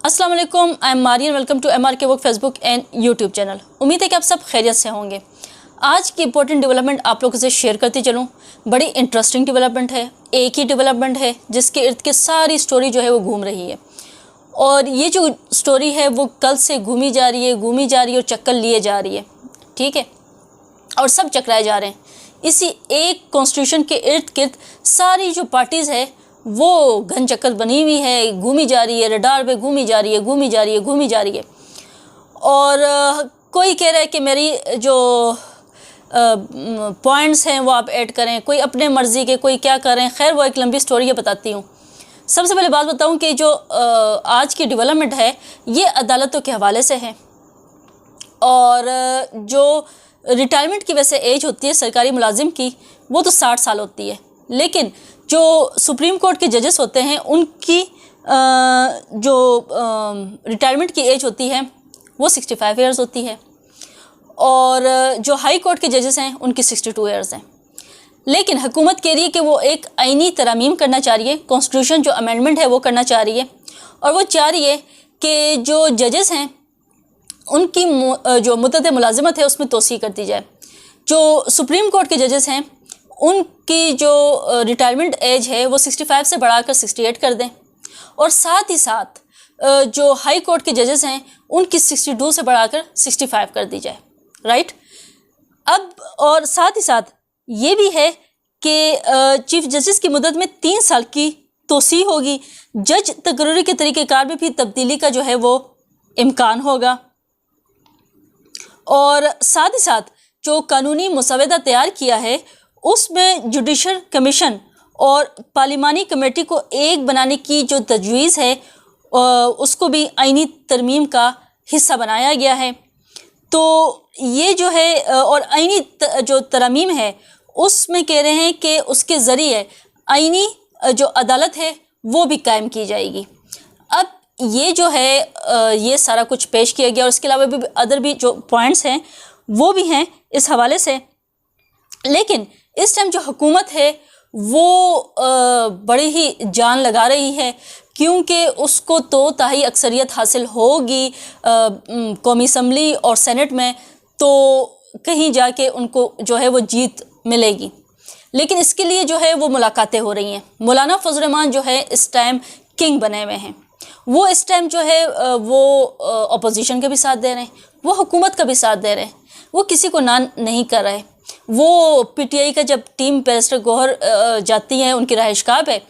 अस्सलाम वालेकुम, I am Marian. Welcome to MRK work Facebook and YouTube channel. उम्मीद है कि आप सब खैरियत से होंगे। आज की इंपॉर्टेंट डेवलपमेंट आप लोगों से शेयर करती चलूँ। बड़ी इंटरेस्टिंग डेवलपमेंट है, एक ही डेवलपमेंट है जिसके इर्द की सारी स्टोरी जो है वो घूम रही है। और ये जो स्टोरी है वो कल से घूमी जा रही है और चक्कर लिए जा रही है, ठीक है। और सब चकराए जा रहे हैं इसी एक कॉन्स्टिट्यूशन के इर्द गिर्द। सारी जो पार्टीज़ है वो घन चक्कर बनी हुई है, घूमी जा रही है, रडार पे घूमी जा रही है। और कोई कह रहा है कि मेरी जो पॉइंट्स हैं वो आप ऐड करें, कोई अपने मर्ज़ी के, कोई क्या करें। खैर वो एक लंबी स्टोरी है, बताती हूँ। सबसे पहले बात बताऊँ कि जो आज की डेवलपमेंट है ये अदालतों के हवाले से है। और जो रिटायरमेंट की वैसे एज होती है सरकारी मुलाजिम की वो तो 60 साल होती है, लेकिन जो सुप्रीम कोर्ट के जजेस होते हैं उनकी जो रिटायरमेंट की एज होती है वो 65 ईयर्स होती है। और जो हाई कोर्ट के जजेस हैं उनकी 62 ईयर्स हैं। लेकिन हुकूमत कह रही है कि वो एक आईनी तरमीम करना चाह रही है, कॉन्स्टिट्यूशन जो अमेंडमेंट है वो करना चाह रही है। और वो चाह रही है कि जो जजेस हैं उनकी जो मुद्दत मुलाजिमत है उसमें तोसी कर दी जाए। जो सुप्रीम कोर्ट के जजेस हैं उनकी जो रिटायरमेंट एज है वो 65 से बढ़ाकर 68 कर दें। और साथ ही साथ जो हाई कोर्ट के जजेस हैं उनकी 62 से बढ़ाकर 65 कर दी जाए, राइट। अब और साथ ही साथ ये भी है कि चीफ जस्टिस की मुद्दत में 3 साल की तोसी होगी। जज तकर्री के तरीक़ेकार में भी तब्दीली का जो है वो इम्कान होगा। और साथ ही साथ जो कानूनी मुसवदा तैयार किया है उसमें जुडिशल कमीशन और पार्लिमानी कमेटी को एक बनाने की जो तजवीज़ है उसको भी आईनी तरमीम का हिस्सा बनाया गया है। तो ये जो है और आईनी जो तरमीम है उसमें कह रहे हैं कि उसके ज़रिए आईनी जो अदालत है वो भी कायम की जाएगी। अब ये जो है ये सारा कुछ पेश किया गया और इसके अलावा भी अदर भी जो पॉइंट्स हैं वो भी हैं इस हवाले से। लेकिन इस टाइम जो हुकूमत है वो बड़ी ही जान लगा रही है, क्योंकि उसको तो ताही अक्सरियत हासिल होगी कौमी असम्बली और सेनेट में, तो कहीं जाके उनको जो है वो जीत मिलेगी। लेकिन इसके लिए जो है वो मुलाकातें हो रही हैं। मौलाना फजल रहमान जो है इस टाइम किंग बने हुए हैं। वो इस टाइम जो है वो अपोजिशन का भी साथ दे रहे हैं, वो हुकूमत का भी साथ दे रहे हैं, वो किसी को ना नहीं कर रहे। वो PTI का जब टीम बैरिस्टर गौहर जाती है उनकी रहायशगाह पे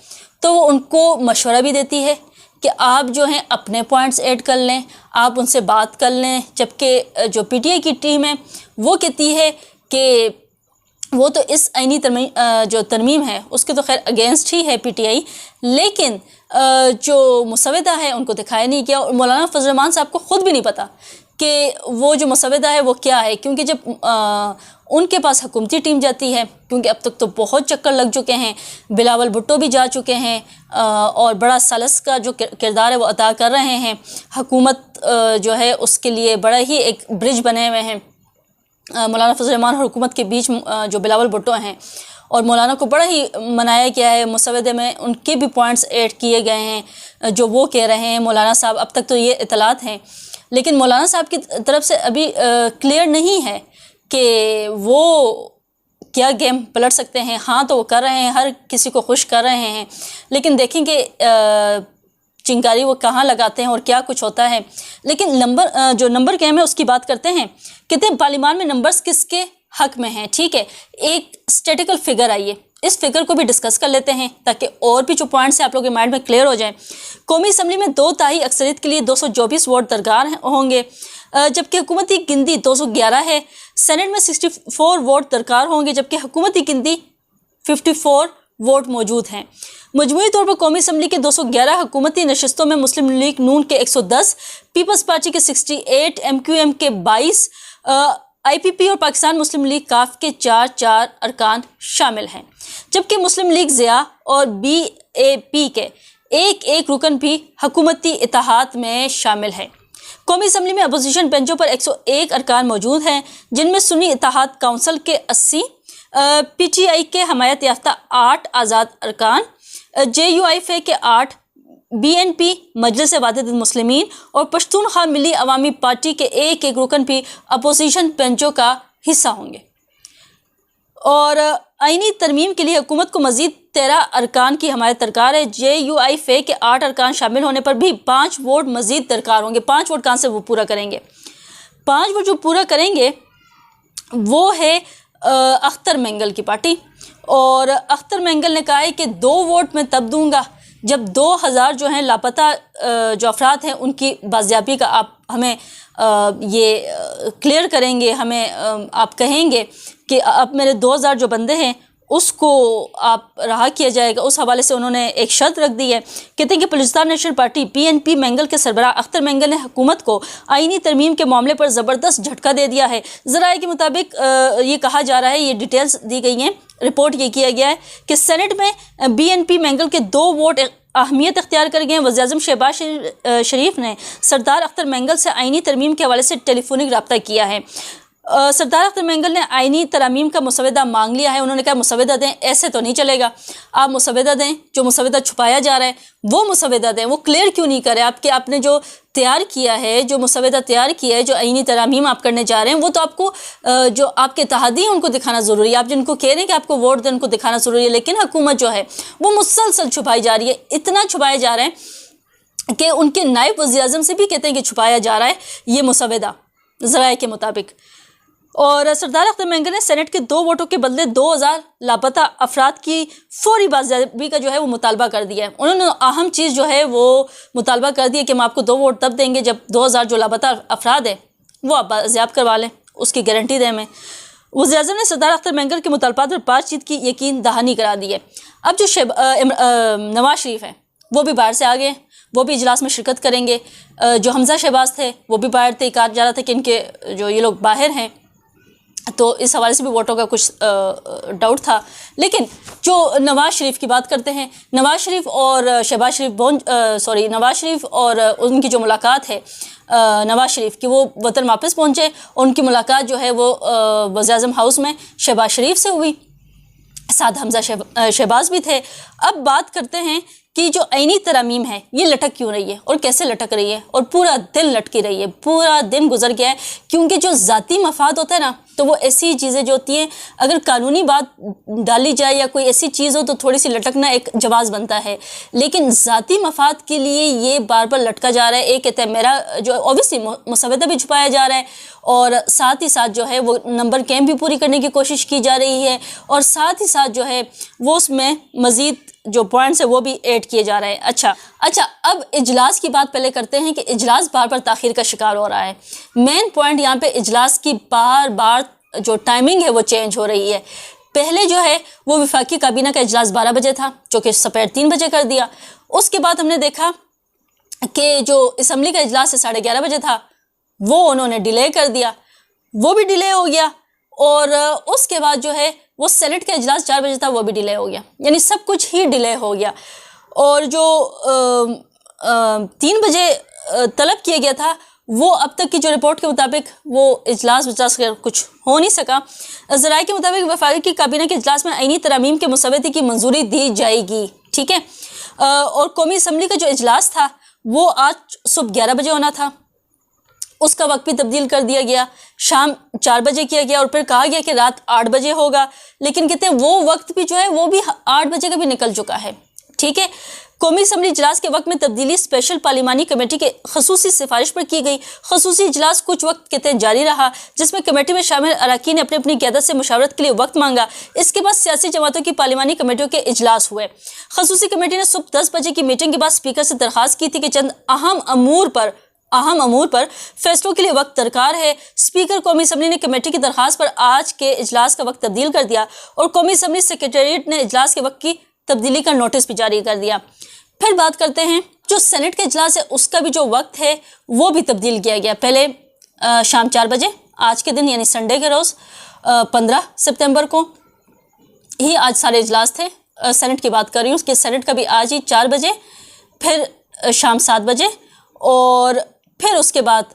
तो वो उनको मशवरा भी देती है कि आप जो हैं अपने पॉइंट्स ऐड कर लें, आप उनसे बात कर लें। जबकि जो PTI की टीम है वो कहती है कि वो तो इस आईनी जो तरमीम है उसके तो खैर अगेंस्ट ही है PTI, लेकिन जो मुसवदा है उनको दिखाया नहीं गया। और मौलाना फजल रहमान साहब को ख़ुद भी नहीं पता कि वो जो मुसवदा है वो क्या है, क्योंकि जब उनके पास हुकूमती टीम जाती है, क्योंकि अब तक तो बहुत चक्कर लग चुके हैं, बिलावल भुट्टो भी जा चुके हैं और बड़ा सलस का जो किरदार है वो अदा कर रहे हैं। हुकूमत जो है उसके लिए बड़ा ही एक ब्रिज बने हुए हैं मौलाना फजल रहमान और हुकूमत के बीच। जो बिलावल भुट्टो हैं और मौलाना को बड़ा ही मनाया गया है, मुसवदे में उनके भी पॉइंट्स ऐड किए गए हैं जो वो कह रहे हैं। मौलाना साहब अब तक तो ये इतलात हैं, लेकिन मौलाना साहब की तरफ से अभी क्लियर नहीं है कि वो क्या गेम पलट सकते हैं। हाँ तो वो कर रहे हैं, हर किसी को खुश कर रहे हैं, लेकिन देखेंगे चिंगारी वो कहाँ लगाते हैं और क्या कुछ होता है। लेकिन जो नंबर गेम है उसकी बात करते हैं। कहते हैं पार्लियामान में नंबर्स किसके हक में हैं, ठीक है। एक स्टैटिकल फिगर आइए इस फिगर को भी डिस्कस कर लेते हैं ताकि और भी जो पॉइंट्स हैं आप लोगों के माइंड में क्लियर हो जाएं। कौमी असम्बली में 2 तिहाई अक्सरियत के लिए 224 वोट दरकार होंगे, जबकि हुकूमती गिनती 211 है। सेनेट में 64 वोट दरकार होंगे, जबकि हुकूमती गिनती 54 वोट मौजूद हैं। मजमूई तौर पर कौमी असम्बली के 211 हुकूमती नशस्तों में मुस्लिम लीग नून के 110, पीपल्स पार्टी के 68, MQM के 22, IPP और पाकिस्तान मुस्लिम लीग काफ के 4 अरकान शामिल हैं, जबकि मुस्लिम लीग ज़िया और BAP के एक रुकन भी हुकूमती इत्तेहाद में शामिल है। कौमी असम्बली में अपोजिशन बेंचों पर 101 अरकान मौजूद हैं, जिनमें सुन्नी इत्तेहाद काउंसिल के 80, PTI के हमायत याफ्ता 8 आज़ाद अरकान, JUIF के 8, BNP मजलिस वाहिद मुस्लिमीन और पश्तूनख्वा मिली अवामी पार्टी के एक एक रुकन भी अपोजिशन बेंचों का हिस्सा होंगे। और आईनी तरमीम के लिए हुकूमत को मज़ीद 13 अरकान की हमायत दरकार है। JUIFA के 8 अरकान शामिल होने पर भी 5 वोट मज़ीद दरकार होंगे। 5 वोट कहाँ से वो पूरा करेंगे? 5 वोट जो पूरा करेंगे वो है अख्तर मेंगल की पार्टी। और अख्तर मेंगल ने कहा है कि 2 वोट मैं तब दूंगा जब 2000 जो हैं लापता जो अफराद हैं उनकी बाजियाबी का आप हमें ये क्लियर करेंगे, हमें आप कहेंगे कि अब मेरे 2000 जो बंदे हैं उसको आप रहा किया जाएगा। उस हवाले से उन्होंने एक शर्त रख दी है। कहते हैं कि Balochistan national party PNP Mengal के सरबराह अख्तर मेंगल ने हुकूमत को आईनी तरमीम के मामले पर ज़बरदस्त झटका दे दिया है। ज़राए के मुताबिक ये कहा जा रहा है, ये डिटेल्स दी गई हैं, रिपोर्ट ये किया गया है कि सेनेट में BNP मेंगल के 2 वोट अहमियत इख्तियार कर गए। वज़ीर-ए-आज़म शहबाज शरीफ ने सरदार अख्तर मेंगल से आईनी तरमीम के हवाले से टेलीफोनिक रब्ता किया है। सरदार अख्तर मेंगल ने आईनी तरमीम का मुसवदा मांग लिया है। उन्होंने कहा मुसवदा दें, ऐसे तो नहीं चलेगा, आप मुसवदा दें। जो मुसवदा छुपाया जा रहा है वो मुसवदा दें, वो क्लियर क्यों नहीं करें? आपने जो तैयार किया है, जो मुसवदा तैयार किया है, जो आईनी तरमीम आप करने जा रहे हैं, वो तो आपको जो आपके इत्तेहादी हैं उनको दिखाना ज़रूरी है। आप जिनको कह रहे हैं कि आपको वोट दें उनको दिखाना ज़रूरी है, लेकिन हुकूमत जो है वो मुसलसल छुपाई जा रही है। इतना छुपाया जा रहा है कि उनके नायब वज़ीर-ए-आज़म से भी कहते हैं कि छुपाया जा रहा है ये मुसवदा ज़राए के मुताबिक। और सरदार अख्तर मेंगल ने सेनेट के 2 वोटों के बदले 2000 लापता अफराद की फौरी बाजियाबी का जो है वो मुतालबा कर दिया है। उन्होंने अहम चीज़ जो है वो मुतालबा कर दिया कि हम आपको 2 वोट तब देंगे जब 2000 जो लापता अफराद है वो आप बाजियाब करवा लें, उसकी गारंटी दें हमें। वज़ीर-ए-आज़म ने सरदार अख्तर मेंगल के मुतालबात पर बातचीत की यकीन दहानी करा दी है। अब जो नवाज शरीफ हैं वो भी बाहर से आ गए, वो भी इजलास में शिरकत करेंगे। जो हमजा शहबाज थे वो भी बाहर थे। कहा जा रहा था कि इनके जो ये लोग बाहर हैं, तो इस हवाले से भी वोटों का कुछ डाउट था। लेकिन जो नवाज़ शरीफ की बात करते हैं, नवाज़ शरीफ और नवाज़ शरीफ और उनकी जो मुलाकात है, नवाज़ शरीफ की, वो वतन वापस पहुँचे। उनकी मुलाकात जो है वो वज़ीर-ए-आज़म हाउस में शहबाज शरीफ से हुई, साथ हमजा शहबाज भी थे। अब बात करते हैं कि जो आईनी तरमीम है ये लटक क्यों रही है और कैसे लटक रही है, और पूरा दिन लटकी रही है, पूरा दिन गुजर गया है। क्योंकि जो ज़ाती मफाद होता है ना, तो वो ऐसी चीज़ें जो होती हैं, अगर कानूनी बात डाली जाए या कोई ऐसी चीज़ हो तो थोड़ी सी लटकना एक जवाज़ बनता है, लेकिन ज़ाती मफाद के लिए ये बार बार लटका जा रहा है। एक कहते हैं मेरा जो ऑब्वियसली मुसवदा भी छुपाया जा रहा है, और साथ ही साथ जो है वो नंबर कैंप भी पूरी करने की कोशिश की जा रही है, और साथ ही साथ जो है वो उसमें मज़ीद जो पॉइंट्स है वो भी ऐड किए जा रहे हैं। अच्छा, अब इजलास की बात पहले करते हैं कि इजलास बार बार ताख़ीर का शिकार हो रहा है। मेन पॉइंट यहाँ पे इजलास की बार बार जो टाइमिंग है वो चेंज हो रही है। पहले जो है वो वफाकी काबीना का इजलास 12 बजे था, जो कि दोपहर 3 बजे कर दिया। उसके बाद हमने देखा कि जो असम्बली का इजलास है 11:30 बजे था, वो उन्होंने डिले कर दिया, वो भी डिले हो गया। और उसके बाद जो है वो सेनेट का इजलास 4 बजे था, वो भी डिले हो गया। यानी सब कुछ ही डिले हो गया। और जो 3 बजे तलब किया गया था, वो अब तक की जो रिपोर्ट के मुताबिक वो इजलास कुछ हो नहीं सका। ज़राए के मुताबिक वफाकी काबीना के इजलास में आईनी तरमीम के मुसवदे की मंजूरी दी जाएगी, ठीक है। और कौमी असम्बली का जो इजलास था वो आज सुबह 11 बजे होना था, उसका वक्त भी तब्दील कर दिया गया, शाम 4 बजे किया गया, और फिर कहा गया कि रात 8 बजे होगा। लेकिन कहते हैं वो वक्त भी जो है वो भी 8 बजे का भी निकल चुका है, ठीक है। कौमी असम्बली इजलास के वक्त में तब्दीली स्पेशल पार्लिमानी कमेटी के खसूसी सिफारिश पर की गई। खसूसी इजलास कुछ वक्त कहते हैं जारी रहा, जिसमें कमेटी में शामिल अरकान ने अपनी अपनी क़यादत से मुशावरत के लिए वक्त मांगा। इसके बाद सियासी जमातों की पार्लिमानी कमेटियों के इजलास हुए। खसूसी कमेटी ने सुबह 10 बजे की मीटिंग के बाद स्पीकर से दरख्वास्त की थी कि चंद अहम अमूर पर फैसलों के लिए वक्त दरकार है। स्पीकर कौमी असम्बली ने कमेटी की दरख्वास्त पर आज के इजलास का वक्त तब्दील कर दिया, और कौमी असम्बली सेक्रेटेरिएट ने इजलास के वक्त की तब्दीली का नोटिस भी जारी कर दिया। फिर बात करते हैं जो सेनेट का इजलास है, उसका भी जो वक्त है वो भी तब्दील किया गया। पहले शाम 4 बजे आज के दिन यानी संडे के रोज़ 15 सितंबर को ही आज सारे इजलास थे। सेनेट की बात कर रही हूँ, उसके सेनेट का भी आज ही 4 बजे, फिर शाम 7 बजे, और फिर उसके बाद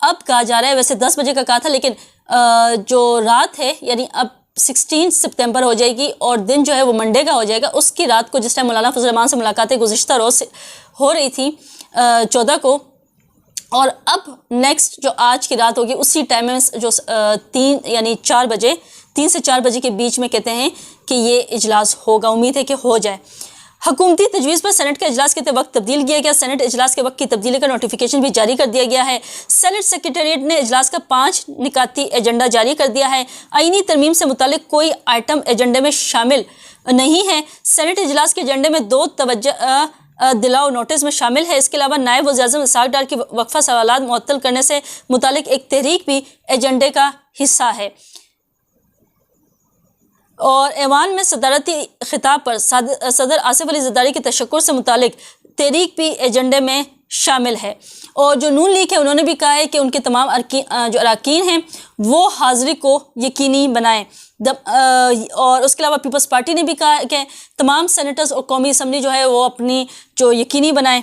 अब कहा जा रहा है, वैसे 10 बजे का कहा था, लेकिन जो रात है यानी अब 16 सितंबर हो जाएगी और दिन जो है वो मंडे का हो जाएगा। उसकी रात को जिस टाइम मौलाना फजल रहमान से मुलाकातें गुज़िश्ता रोज़ हो रही थी 14 को, और अब नेक्स्ट जो आज की रात होगी उसी टाइम में जो 3 से 4 बजे के बीच में कहते हैं कि ये इजलास होगा। उम्मीद है कि हो जाए। हुकूमती तजवीज़ पर सेनेट के इजलास के वक्त तब्दील किया गया। सेनेट इजलास के वक्त की तब्दीली का नोटिफिकेशन भी जारी कर दिया गया है। सेनेट सेक्रेटेरिएट ने इजलास का 5 निकाती एजेंडा जारी कर दिया है। आईनी तरमीम से मुतालिक कोई आइटम एजेंडे में शामिल नहीं है। सेनेट इजलास के एजेंडे में 2 तवज्जो दिलाओ नोटिस में शामिल है। इसके अलावा नायब वज़ीर-ए-आज़म इसहाक डार की वक्फा सवालात मुअत्तल करने से मुतालिक एक तहरीक भी एजेंडे का हिस्सा है। और ऐवान में सदारती खिताब पर सदर आसिफ अली ज़रदारी के तशक्कुर से मुतालिक तहरीक भी एजेंडे में शामिल है। और जो नून लीग है उन्होंने भी कहा है कि उनके तमाम जो अरकान हैं वो हाज़िरी को यकीनी बनाएं। और उसके अलावा पीपल्स पार्टी ने भी कहा है कि तमाम सेनेटर्स और कौमी असम्बली जो है वो अपनी जो यकीनी बनाएं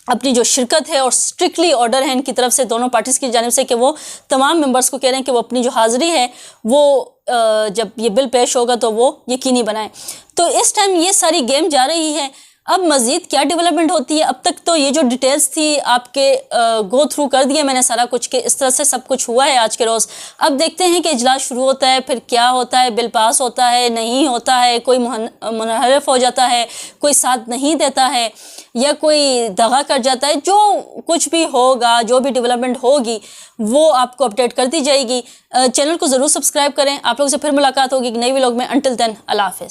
अपनी जो शिरकत है, और स्ट्रिक्टली ऑर्डर है इनकी तरफ से दोनों पार्टीज़ की जानिब से कि वो तमाम मेंबर्स को कह रहे हैं कि वो अपनी जो हाज़िरी है वो जब ये बिल पेश होगा तो वो यकीनी बनाएं। तो इस टाइम ये सारी गेम जा रही है। अब मज़ीद क्या डेवलपमेंट होती है, अब तक तो ये जो डिटेल्स थी आपके गो थ्रू कर दिया मैंने सारा कुछ कि इस तरह से सब कुछ हुआ है आज के रोज़। अब देखते हैं कि इजलास शुरू होता है, फिर क्या होता है, बिल पास होता है नहीं होता है, कोई मुनहरफ हो जाता है, कोई साथ नहीं देता है या कोई दगा कर जाता है। जो कुछ भी होगा, जो भी डेवलपमेंट होगी वो आपको अपडेट कर दी जाएगी। चैनल को ज़रूर सब्सक्राइब करें। आप लोगों से फिर मुलाकात होगी एक नई व्लॉग में। अंटिल देन अल्लाह हाफ़िज़।